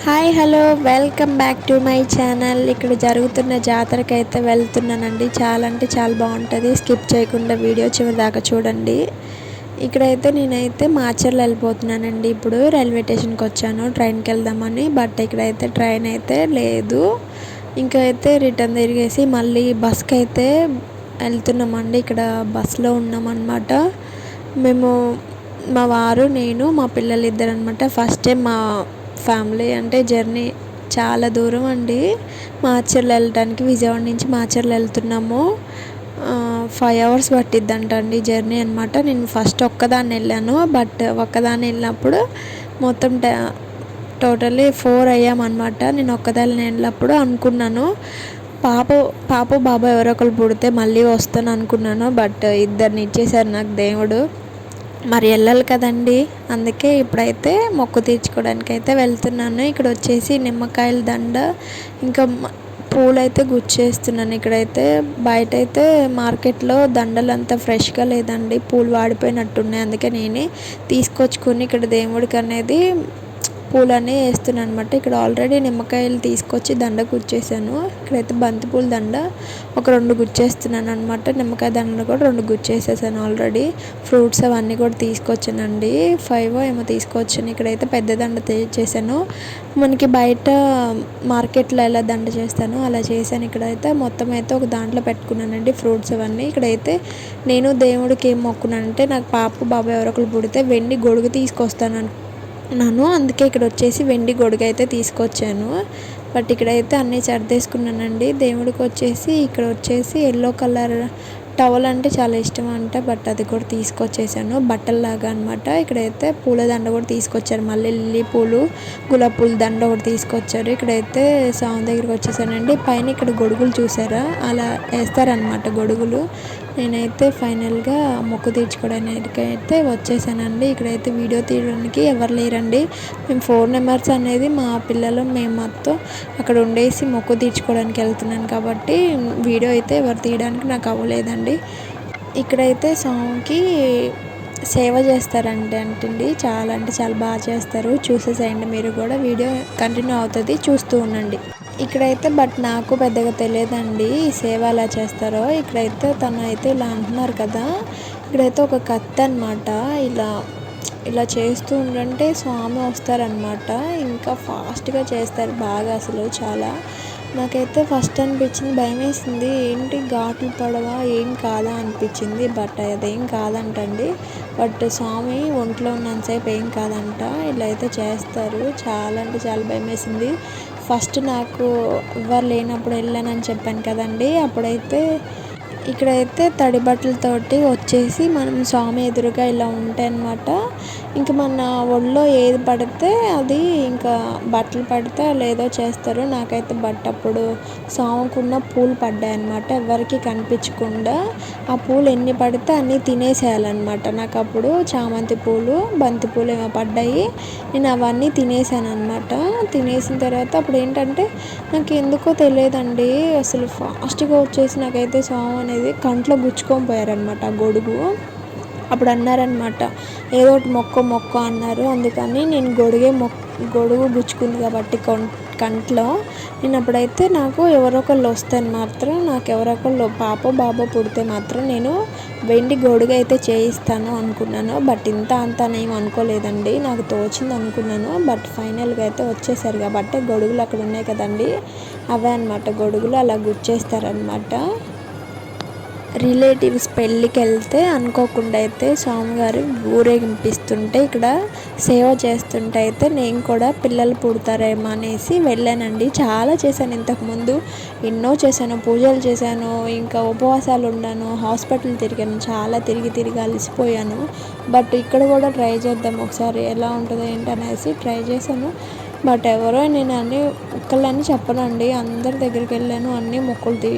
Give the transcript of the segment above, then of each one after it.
Hi hello welcome back to my channel. ఇక్కడ జరుగుతున్న జాతరకైతే వెళ్తున్నానండి. చాలా అంటే చాలా బాగుంటుంది. స్కిప్ చేయకుండా వీడియో చివరి దాకా చూడండి. ఇక్కడైతే నేనైతే మాచర్లు వెళ్ళిపోతున్నానండి. ఇప్పుడు రైల్వే స్టేషన్కి వచ్చాను ట్రైన్కి వెళ్దామని. బట్ ఇక్కడైతే ట్రైన్ అయితే లేదు. ఇంకా అయితే రిటర్న్ తిరిగేసి మళ్ళీ బస్కి అయితే వెళ్తున్నామండి. ఇక్కడ బస్లో ఉన్నామన్నమాట. మేము మా వారు, నేను, మా పిల్లలు ఇద్దరు అనమాట. ఫస్ట్ టైం మా ఫ్యామిలీ అంటే జర్నీ చాలా దూరం అండి. మాచర్లు వెళ్ళటానికి విజయవాడ నుంచి మాచర్లు వెళ్తున్నాము. 5 hours పట్టిద్దంట అండి జర్నీ అనమాట. నేను ఫస్ట్ ఒక్కదాన్ని వెళ్ళాను. బట్ ఒక్కదాన్ని వెళ్ళినప్పుడు మొత్తం టోటల్లీ 4 అయ్యామన్నమాట. నేను ఒక్కదాన్ని వెళ్ళినప్పుడు అనుకున్నాను పాప బాబా ఎవరో ఒకరు పుడితే మళ్ళీ వస్తాను అనుకున్నాను. బట్ ఇద్దరిని ఇచ్చేసారు నాకు దేవుడు. మరి వెళ్ళాలి కదండి. అందుకే ఇప్పుడైతే మొక్కు తీర్చుకోవడానికి అయితే వెళ్తున్నాను. ఇక్కడ వచ్చేసి నిమ్మకాయల దండ ఇంకా పూలు అయితే గుచ్చేస్తున్నాను. ఇక్కడైతే బయట అయితే మార్కెట్లో దండలు అంతా ఫ్రెష్గా లేదండి, పూలు వాడిపోయినట్టున్నాయి. అందుకే నేనే తీసుకొచ్చుకొని ఇక్కడ దేవుడికి అనేది పూలన్నీ వేస్తున్నాను అనమాట. ఇక్కడ ఆల్రెడీ నిమ్మకాయలు తీసుకొచ్చి దండ గుచ్చేసాను. ఇక్కడైతే బంతిపూల దండ ఒక 2 గుచ్చేస్తున్నాను అనమాట. నిమ్మకాయ దండలు కూడా 2 గుచ్చేసేసాను ఆల్రెడీ. ఫ్రూట్స్ అవన్నీ కూడా తీసుకొచ్చానండి. 5 ఏమో తీసుకొచ్చాను. ఇక్కడైతే పెద్ద దండ చేశాను. మనకి బయట మార్కెట్లో ఎలా దండ చేస్తానో అలా చేశాను. ఇక్కడైతే మొత్తం అయితే ఒక దాంట్లో పెట్టుకున్నానండి ఫ్రూట్స్ అవన్నీ. ఇక్కడైతే నేను దేవుడికి ఏం మొక్కున్నానంటే నాకు పాప బాబాయ్ ఎవరొకరు పుడితే వెండి గొడుగు తీసుకొస్తాను అందుకే ఇక్కడ వచ్చేసి వెండి గొడుగు అయితే తీసుకొచ్చాను. బట్ ఇక్కడైతే అన్నీ సర్దేసుకున్నానండి. దేవుడికి వచ్చేసి ఇక్కడ వచ్చేసి ఎల్లో కలర్ టవల్ అంటే చాలా ఇష్టం అంట. బట్ అది కూడా తీసుకొచ్చేసాను బట్టల్లాగా అనమాట. ఇక్కడైతే పూల దండ కూడా తీసుకొచ్చారు. మళ్ళీ లిల్లీ పూలు, గులాబీ పూల దండ ఒకటి తీసుకొచ్చారు. ఇక్కడైతే సాంగ్ దగ్గరికి వచ్చేసానండి. పైన ఇక్కడ గొడుగులు చూసారా, అలా వేస్తారనమాట గొడుగులు. నేనైతే ఫైనల్గా మొక్కు తీర్చుకోవడానికి అయితే వచ్చేసానండి. ఇక్కడైతే వీడియో తీయడానికి ఎవరు లేరండి. మేము 4 members అనేది మా పిల్లలు మేము మొత్తం అక్కడ ఉండేసి మొక్కు తీర్చుకోవడానికి వెళ్తున్నాను కాబట్టి వీడియో అయితే ఎవరు తీయడానికి నాకు అవ్వలేదండి. ఇక్కడైతే స్వామికి సేవ చేస్తారంటండి. చాలా అంటే చాలా బాగా చేస్తారు. చూసేసేయండి మీరు కూడా. వీడియో కంటిన్యూ అవుతుంది, చూస్తూ ఉండండి. ఇక్కడైతే బట్ నాకు పెద్దగా తెలియదండి ఈ సేవ ఎలా చేస్తారో. ఇక్కడైతే తను అయితే ఇలా అంటున్నారు కదా, ఇక్కడైతే ఒక కత్తి అనమాట. ఇలా చేస్తూ ఉండంటే స్వామి వస్తారనమాట. ఇంకా ఫాస్ట్గా చేస్తారు బాగా, అసలు చాలా. నాకైతే ఫస్ట్ అనిపించింది, భయం వేసింది. ఏంటి ఘాట్లు పడవా, ఏం కాదా అనిపించింది. బట్ అదేం కాదంటండి. బట్ స్వామి ఒంట్లో ఉన్నంతసేపు ఏం కాదంట. ఇలా అయితే చేస్తారు. చాలా అంటే చాలా భయం వేసింది. ఫస్ట్ నాకు ఎవరు లేనప్పుడు వెళ్ళానని చెప్పాను కదండి. అప్పుడైతే ఇక్కడైతే తడి బట్టలతోటి వచ్చేసి మనం స్వామి ఎదురుగా ఇలా ఉంటాయి అన్నమాట. ఇంక మన ఒళ్ళో ఏది పడితే అది, ఇంకా బట్టలు పడితే లేదో చేస్తారు. నాకైతే అప్పుడు స్వామికున్న పూలు పడ్డాయి అన్నమాట, ఎవరికి కనిపించకుండా. ఆ పూలు ఎన్ని పడితే అన్నీ తినేసేయాలన్నమాట. నాకు అప్పుడు చామంతి పూలు, బంతి పూలు ఏమో పడ్డాయి. నేను అవన్నీ తినేసాను అనమాట. తినేసిన తర్వాత అప్పుడు ఏంటంటే నాకు ఎందుకో తెలియదండి, అసలు ఫాస్ట్గా వచ్చేసి నాకైతే స్వామి అనేది కంట్లో గుచ్చుకొని పోయారనమాట ఆ గొడుగు. అప్పుడు అన్నారనమాట, ఏదో ఒకటి మొక్క అన్నారు. అందుకని నేను గొడుగు గుచ్చుకుంది కాబట్టి కంట్లో నేను అప్పుడైతే నాకు ఎవరొకళ్ళు వస్తే మాత్రం, నాకు ఎవరొకళ్ళు పాప బాబా పుడితే మాత్రం నేను వెండి గొడుగు అయితే చేయిస్తాను అనుకున్నాను. బట్ అంతనేం అనుకోలేదండి, నాకు తోచింది అనుకున్నాను. బట్ ఫైనల్గా అయితే వచ్చేసారు కాబట్టి గొడుగులు అక్కడ ఉన్నాయి కదండి, అవే అనమాట గొడుగులు. అలా గుచ్చేస్తారనమాట. రిలేటివ్స్ పెళ్ళికి వెళ్తే అనుకోకుండా అయితే స్వామివారు ఊరేగింపిస్తుంటే ఇక్కడ సేవ చేస్తుంటే అయితే నేను కూడా పిల్లలు పుడతారేమో అనేసి వెళ్ళానండి. చాలా చేశాను ఇంతకుముందు, ఎన్నో చేశాను, పూజలు చేశాను, ఇంకా ఉపవాసాలు ఉన్నాను, హాస్పిటల్ తిరిగాను, చాలా తిరిగి అలసిపోయాను. బట్ ఇక్కడ కూడా ట్రై చేద్దాం ఒకసారి, ఎలా ఉంటుందో ఏంటనేసి ట్రై చేశాను. బట్ ఎవరో నేను ఒక్కళ్ళని చెప్పనండి, అందరి దగ్గరికి వెళ్ళాను, అన్నీ మొక్కులు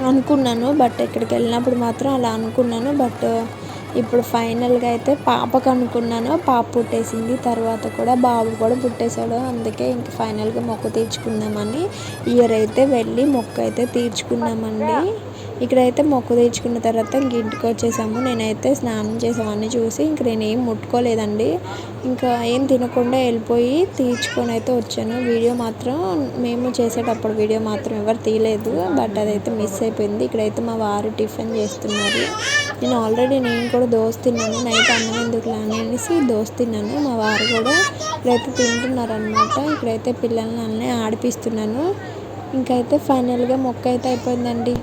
అనుకున్నాను. బట్ ఇక్కడికి వెళ్ళినప్పుడు మాత్రం అలా అనుకున్నాను. బట్ ఇప్పుడు ఫైనల్గా అయితే పాపకు అనుకున్నాను, పాప పుట్టేసింది. తర్వాత కూడా బాబు కూడా పుట్టేశాడు. అందుకే ఇంక ఫైనల్గా మొక్కు తీర్చుకుందామని ఇయర్ అయితే వెళ్ళి మొక్కు అయితే తీర్చుకున్నామండి. ఇక్కడైతే మొక్కు తీర్చుకున్న తర్వాత ఇంక ఇంటికి వచ్చేసాము. నేనైతే స్నానం చేసామని చూసి ఇంక నేనేం ముట్టుకోలేదండి. ఇంకా ఏం తినకుండా వెళ్ళిపోయి తీర్చుకొని అయితే వచ్చాను. వీడియో మాత్రం మేము చేసేటప్పుడు వీడియో మాత్రం ఎవరు తీయలేదు, బట్ అదైతే మిస్ అయిపోయింది. ఇక్కడైతే మా వారు టిఫిన్ చేస్తున్నారు. నేను కూడా దోశ తిన్నాను. నైట్ అన్నం ఎందుకు అనేసి దోశ తిన్నాను. మా వారు కూడా ఇక్కడైతే తింటున్నారనమాట. ఇక్కడైతే పిల్లల్ని అన్నీ ఆడిపిస్తున్నాను. ఇంకైతే ఫైనల్గా మొక్క అయితే అయిపోయిందండి.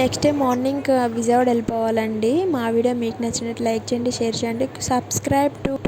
నెక్స్ట్ డే మార్నింగ్ విజయవాడ వెళ్ళిపోవాలండి. మా వీడియో మీకు నచ్చినట్టు లైక్ చేయండి, షేర్ చేయండి, సబ్స్క్రైబ్ టు